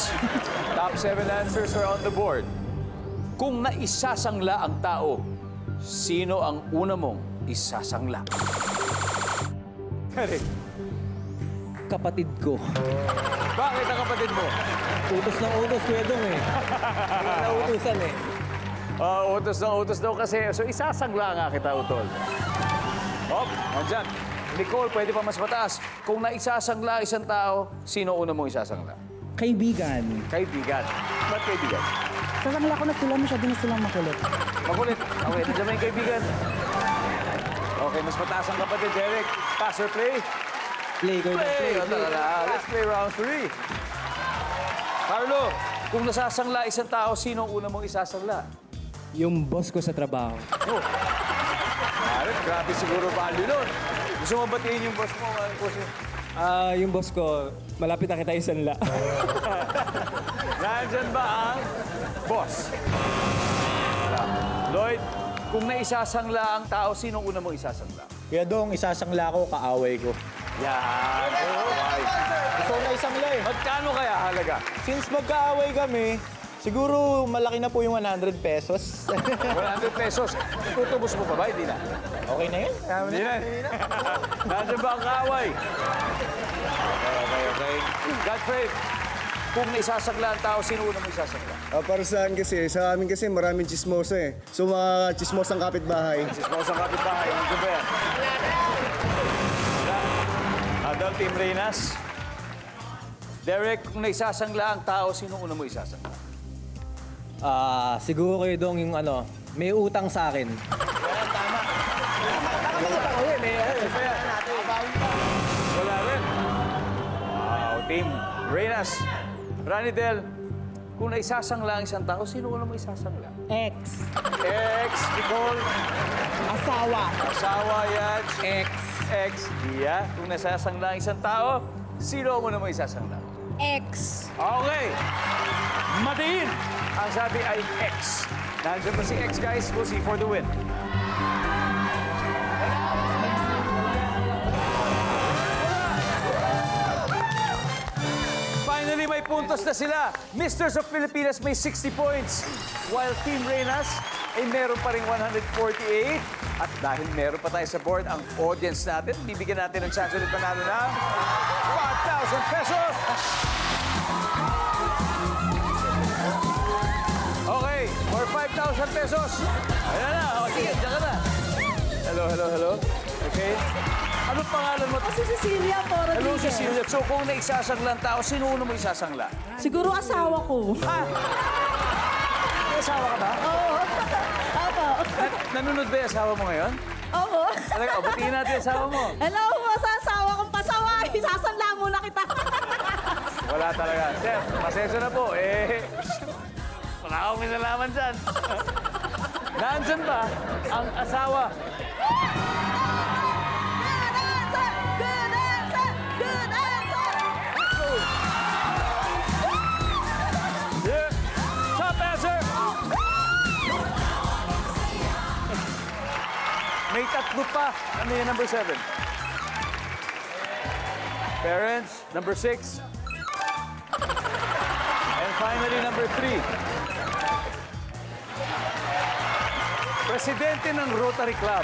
points. Top 7 answers are on the board. Kung naisasangla ang tao, sino ang una mong isasangla? Eric, Kapatid ko. bakit ang kapatid mo? Utos ng utos, Kuya Dong eh. Kaya nautusan eh. Utos na utos daw kasi. So, isasangla nga kita, Utol. Hop, nandyan. Nicole, pwede pa mas mataas. Kung naisasangla isang tao, sino una mong isasangla? Kaibigan. Kaibigan. Ba't kaibigan? Sasangla ko na sila, masyado na silang makulit. Makulit. Okay, nandiyan ba yung kaibigan? Okay, mas mataas ang kapatid, Derek. Pass or play? Play, Kuya Dong. Play! O, tara. Let's play round 3. Carlo, kung nasasangla isang tao, sino ang una mong isasangla? Yung boss ko sa trabaho. Oh. Grabe siguro value nun. Gusto mo batiin yung boss mo? Yung boss ko, malapit na kita isanla. Nandyan ba ang boss? Wala. Lloyd, kung naisasangla ang tao, sino ang una mong isasangla? Kuya Dong, isasangla ko, kaaway ko. Yan. Okay. Gusto ko na isangla eh. Magkano kaya halaga? Since magkaaway kami, siguro malaki na po yung 100 pesos. 100 pesos. Tutubos mo pa ba? Hindi na. Okay na yun? Hindi na. Nandyan ba ang kaaway? Okay. Godfrey, kung naisasangla ang tao, sino una mong isasangla? Para saan kasi? Sa amin kasi maraming chismosa eh. So mga chismosang kapitbahay. Sismosang kapitbahay. Nandyan ba yan? Adult Team Reynas. Derek, kung naisasangla ang tao, sino una mo isasangla? Siguro Kuya Dong yung may utang sa akin. Wala rin. Wow, Team Reynas. Ranidel, kung naisasangla ang isang tao, sino una mo isasangla? Ex. Ex, Nicole, Asawa. asawa yan. Ex. Ex, Iya. Kung nasasangla ang isang tao, sino mo naman isasangla? Ex. Okay. Matiin. Ang sabi ay X. Nandiyan pa si X, guys. We'll see for the win. Finally, may puntos na sila. Misters of Pilipinas may 60 points. While Team Reynas ay meron pa rin 148. At dahil meron pa tayo sa board, ang audience natin, bibigyan natin ng chance ulit panalo ng 5,000 pesos! Okay, for 5,000 pesos. Ayan na, o sige, dyan ka na. Hello. Okay. Anong pangalan mo? Si Cecilia po, Hello, Rodriguez. Cecilia. So, kung naisasangla ang tao, sino una mo isasangla? Siguro asawa ko. Ha? May asawa ka ba? Oo. Opo. Nanonood ba yung asawa mo ngayon? Opo. Talaga, o, batiin natin yung asawa mo. Hello po sa asawa kong pasawa. Isasanla muna kita. Wala talaga. Sir, pasensya na po. Wala akong minalaman dyan. Nandyan ba ang asawa? Good answer! Good answer! Yeah. Top answer! May tatlo pa. Ano yung number 7? Parents, number 6. And finally, number 3. Presidente ng Rotary Club.